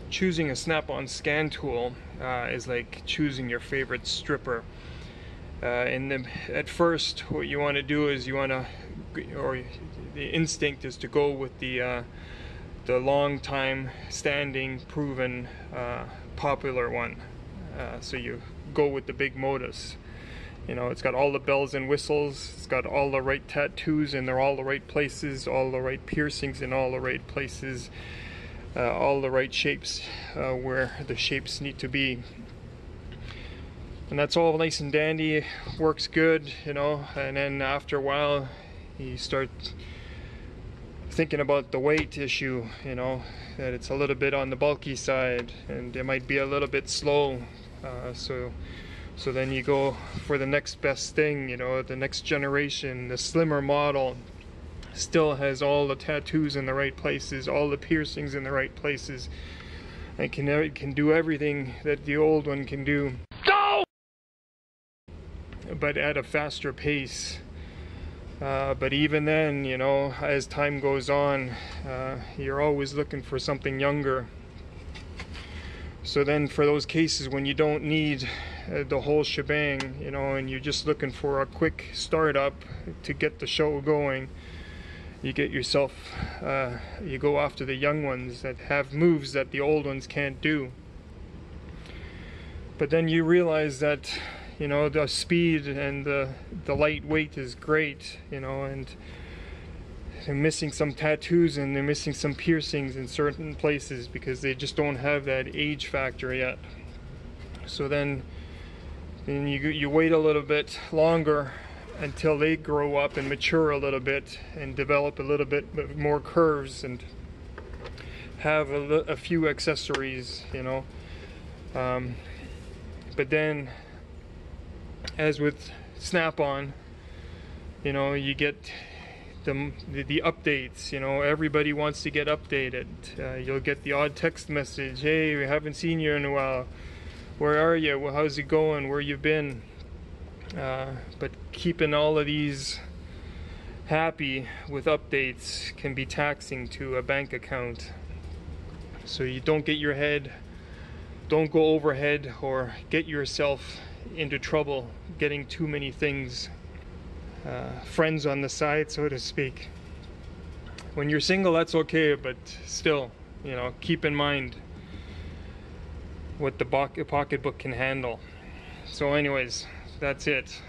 choosing a snap-on scan tool is like choosing your favorite stripper. At first, what you want to do is the instinct is to go with the long time standing, proven, popular one. So you go with the big Modus. You know, it's got all the bells and whistles, it's got all the right tattoos and they're all the right places, all the right piercings in all the right places, all the right shapes where the shapes need to be. And that's all nice and dandy, works good, you know, and then after a while you start thinking about the weight issue, you know, that it's a little bit on the bulky side and it might be a little bit slow. So then you go for the next best thing, you know, the next generation, the slimmer model still has all the tattoos in the right places, all the piercings in the right places, and can do everything that the old one can do. No! But at a faster pace. But even then, you know, as time goes on, you're always looking for something younger. So then for those cases when you don't need the whole shebang, you know, and you're just looking for a quick startup to get the show going, you get yourself, you go after the young ones that have moves that the old ones can't do. But then you realize that, you know, the speed and the lightweight is great, you know, and they're missing some tattoos and they're missing some piercings in certain places because they just don't have that age factor yet. So then you wait a little bit longer until they grow up and mature a little bit and develop a little bit more curves and have a few accessories, you know. But then, as with Snap-on, you know, you get the updates, you know, everybody wants to get updated. You'll get the odd text message, hey, we haven't seen you in a while, where are you, well, how's it going, where you been? But keeping all of these happy with updates can be taxing to a bank account. So you don't go overhead or get yourself into trouble getting too many things, friends on the side, so to speak. When you're single, that's okay, but still, you know, keep in mind what the pocketbook can handle. So anyways, that's it.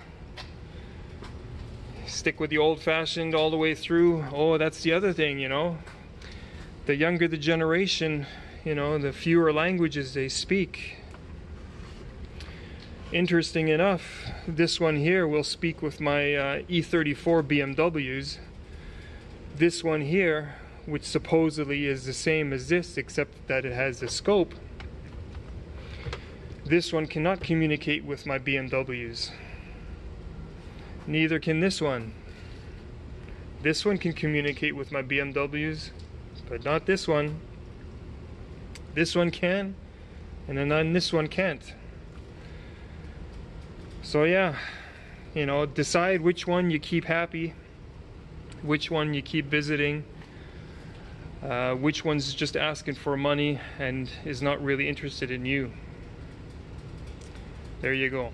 Stick with the old-fashioned all the way through. Oh, that's the other thing, you know. The younger the generation, you know, the fewer languages they speak. Interesting enough, this one here will speak with my E34 BMWs. This one here, which supposedly is the same as this except that it has the scope, this one cannot communicate with my BMWs. Neither can this one. This one can communicate with my BMWs, but not this one. This one can, and then this one can't. So yeah, you know, decide which one you keep happy, which one you keep visiting, which one's just asking for money and is not really interested in you. There you go.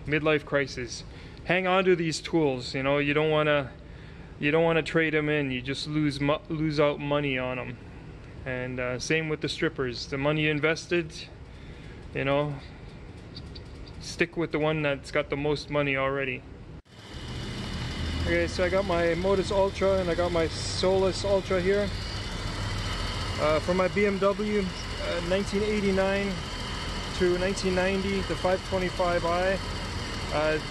Midlife crisis. Hang on to these tools. You know, you don't want to trade them in. You just lose out money on them. And same with the strippers. The money you invested, you know, stick with the one that's got the most money already. Okay, so I got my Modus Ultra and I got my Solus Ultra here. For my BMW 1989 to 1990, the 525i.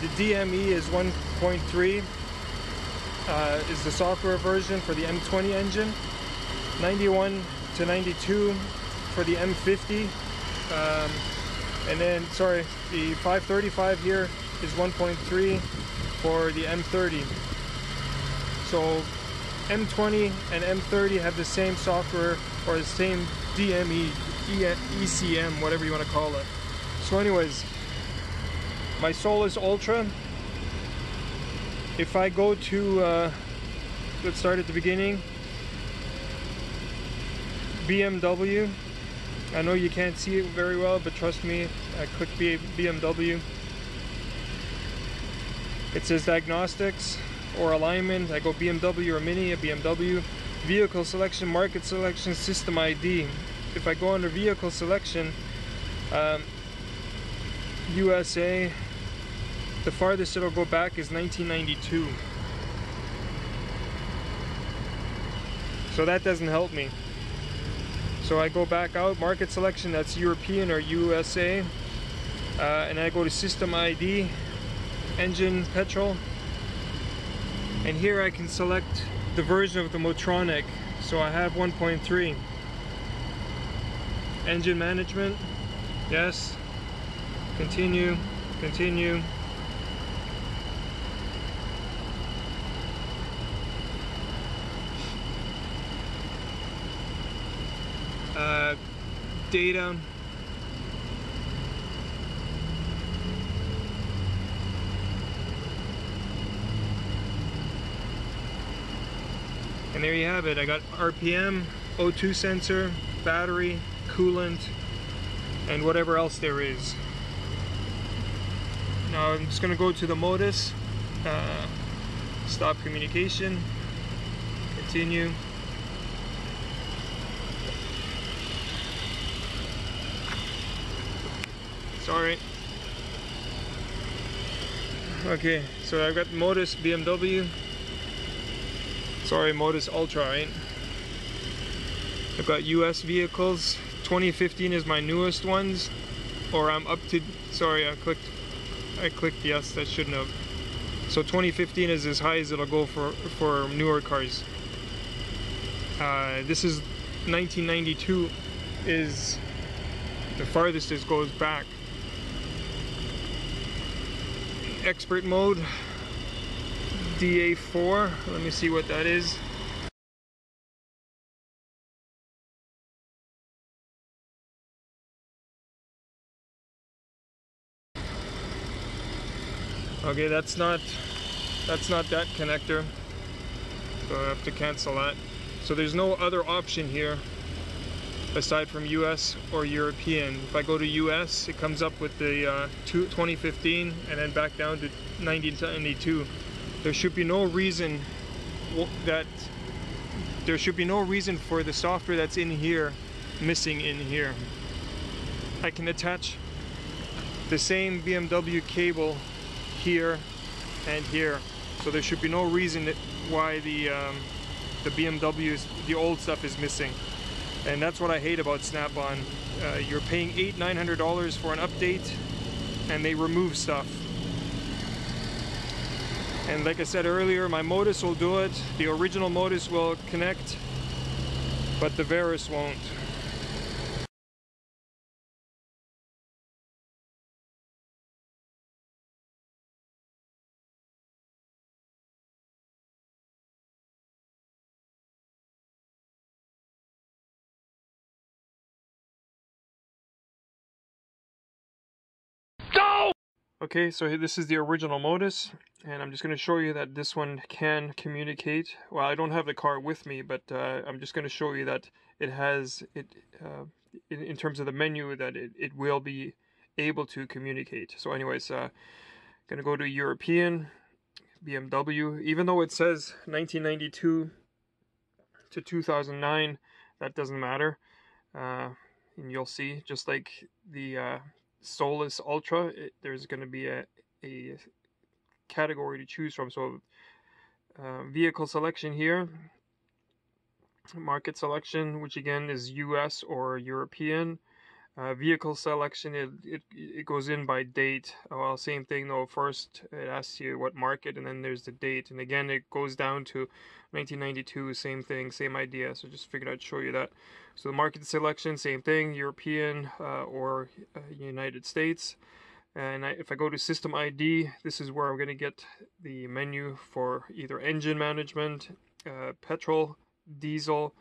The DME is 1.3, is the software version for the M20 engine. 91 to 92 for the M50. And then, sorry, the 535 here is 1.3 for the M30. So M20 and M30 have the same software or the same DME, ECM, whatever you want to call it. So anyways, my Solus Ultra, if I go to, let's start at the beginning, BMW, I know you can't see it very well, but trust me, I click BMW. It says diagnostics or alignment. I go BMW or Mini, a BMW. Vehicle selection, market selection, system ID. If I go under vehicle selection, USA, the farthest it'll go back is 1992. So that doesn't help me. So I go back out, market selection, that's European or USA. And I go to system ID, engine, petrol. And here I can select the version of the Motronic. So I have 1.3. Engine management, yes. Continue, continue. Data. And there you have it. I got RPM, O2 sensor, battery, coolant, and whatever else there is. Now I'm just going to go to the modus, stop communication, continue. Sorry. Okay, so I've got modus BMW. Sorry, modus Ultra, right? I've got US vehicles. 2015 is my newest ones. Or I'm up to, sorry, I clicked yes, that shouldn't have. So 2015 is as high as it'll go for newer cars. This is 1992 is the farthest it goes back. Expert mode, DA4, let me see what that is. Okay, that's not that connector, so I have to cancel that. So there's no other option here aside from US or European. If I go to US, it comes up with the 2015 and then back down to 1992. There should be no reason for the software that's in here missing in here. I can attach the same BMW cable here and here, so there should be no reason why the BMW's, the old stuff is missing. And that's what I hate about Snap-on. You're paying $800–900 for an update and they remove stuff. And like I said earlier, my Modus will do it, the original Modus will connect, but the Verus won't. Okay, so this is the original Modus, and I'm just going to show you that this one can communicate. Well, I don't have the car with me, but I'm just going to show you that it has it in terms of the menu, that it will be able to communicate. So anyways, going to go to European, BMW. Even though it says 1992 to 2009, that doesn't matter. And you'll see, just like the Solus Ultra, there's going to be a category to choose from. So vehicle selection here, market selection, which again is US or European. Vehicle selection, it goes in by date. Well, same thing though. First it asks you what market, and then there's the date, and again it goes down to 1992. Same thing, same idea. So just figured I'd show you that. So the market selection, same thing, European or United States. And if I go to system ID, this is where I'm going to get the menu for either engine management, petrol, diesel,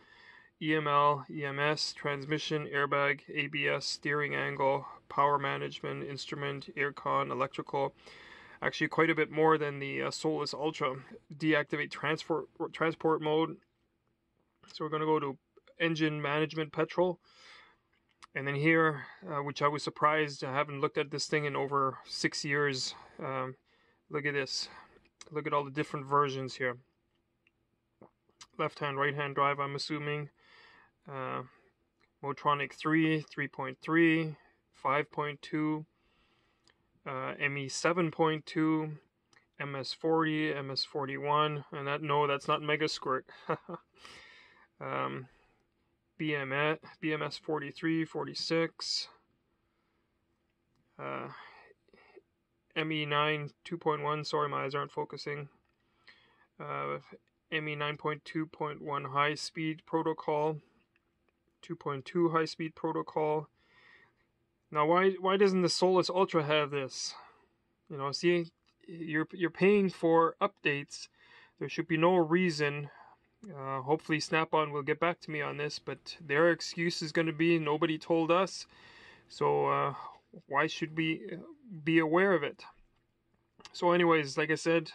EML, EMS, transmission, airbag, ABS, steering angle, power management, instrument, aircon, electrical. Actually quite a bit more than the Solus Ultra. Deactivate transport mode. So we're going to go to engine management, petrol. And then here, which I was surprised, I haven't looked at this thing in over 6 years. Look at this. Look at all the different versions here. Left-hand, right-hand drive, I'm assuming. Motronic 3, 3.3, 5.2, ME 7.2, MS40, MS41, and that, no, that's not Mega Squirt. BMS 43, 46, ME9 2.1, sorry my eyes aren't focusing, ME 9.2.1 high speed protocol, 2.2 high speed protocol. Now why doesn't the Solus Ultra have this? You know, see, you're paying for updates. There should be no reason. Hopefully Snap-on will get back to me on this, but their excuse is going to be nobody told us, so why should we be aware of it? So anyways, like I said,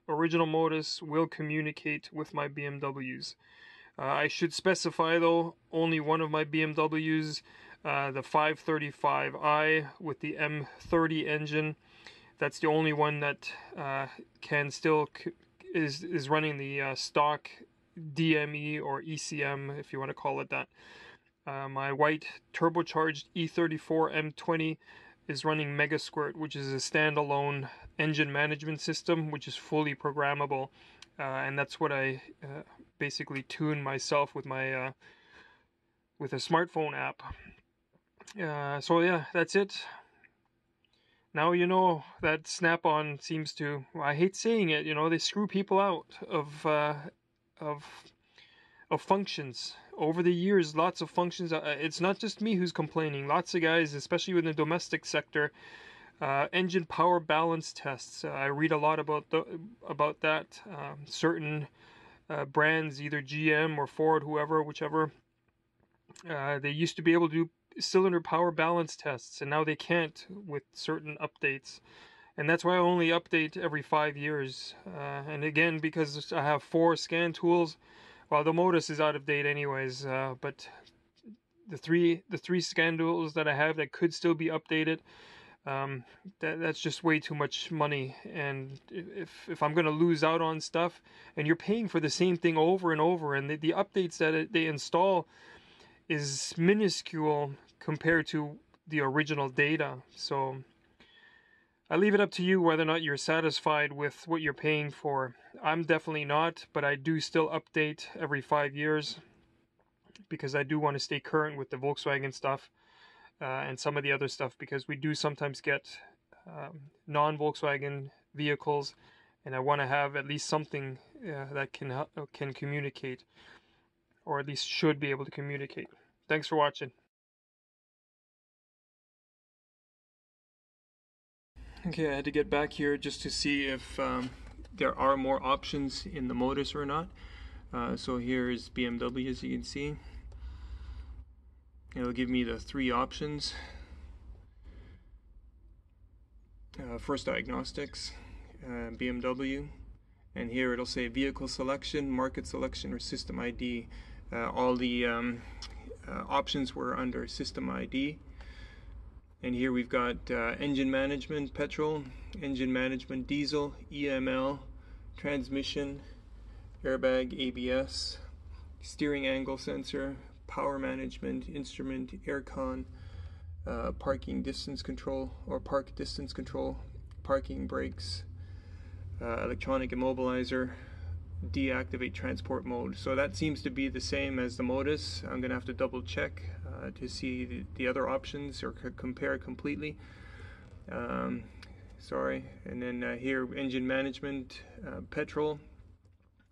original Modus will communicate with my BMWs. I should specify though, only one of my BMWs, the 535i with the M30 engine, that's the only one that can still is running the stock DME or ECM, if you want to call it that. My white turbocharged E34 M20 is running Mega Squirt, which is a standalone engine management system, which is fully programmable, and that's what I basically tune myself with my with a smartphone app. So yeah, that's it. Now you know that Snap-on seems to, I hate saying it, you know, they screw people out of functions. Over the years, lots of functions, it's not just me who's complaining, lots of guys, especially in the domestic sector, engine power balance tests. I read a lot about that. Certain brands, either GM or Ford, whichever, they used to be able to do cylinder power balance tests, and now they can't with certain updates, and that's why I only update every 5 years. And again, because I have 4 scan tools, well, the Modus is out of date anyways, but the three scan tools that I have that could still be updated, that's just way too much money. And if I'm going to lose out on stuff, and you're paying for the same thing over and over, and the updates that they install is minuscule compared to the original data. So I leave it up to you whether or not you're satisfied with what you're paying for. I'm definitely not, but I do still update every 5 years because I do want to stay current with the Volkswagen stuff and some of the other stuff, because we do sometimes get non-Volkswagen vehicles, and I want to have at least something that can communicate, or at least should be able to communicate. Thanks for watching. Okay, I had to get back here just to see if there are more options in the Modus or not. So here is BMW, as you can see. It'll give me the 3 options. First, diagnostics, BMW, and here it'll say vehicle selection, market selection, or system ID. All the options were under system ID. And here we've got engine management, petrol, engine management, diesel, EML, transmission, airbag, ABS, steering angle sensor, power management, instrument, aircon, parking distance control, or park distance control, parking brakes, electronic immobilizer, deactivate transport mode. So that seems to be the same as the Modus. I'm gonna have to double check to see the other options, or compare completely. Sorry. And then here, engine management, petrol,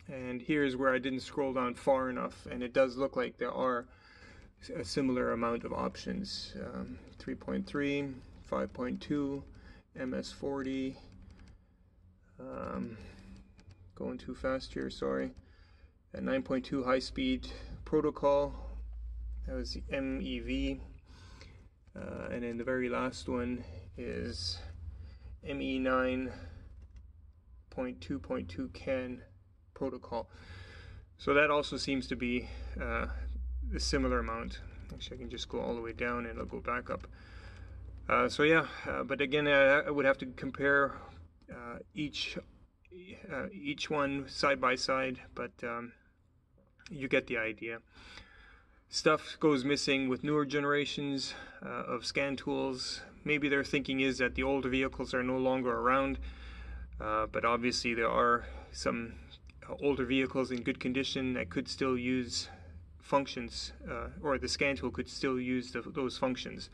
and here's where I didn't scroll down far enough, and it does look like there are a similar amount of options. 3.3, 5.2, MS40, going too fast here, sorry. A 9.2 high-speed protocol, that was the MEV, and then the very last one is ME 9.2.2 CAN protocol. So that also seems to be a similar amount. Actually, I can just go all the way down and it'll go back up. So yeah, but again, I would have to compare each one side by side, but you get the idea. Stuff goes missing with newer generations of scan tools. Maybe their thinking is that the older vehicles are no longer around, but obviously there are some older vehicles in good condition that could still use functions, or the scan tool could still use those functions.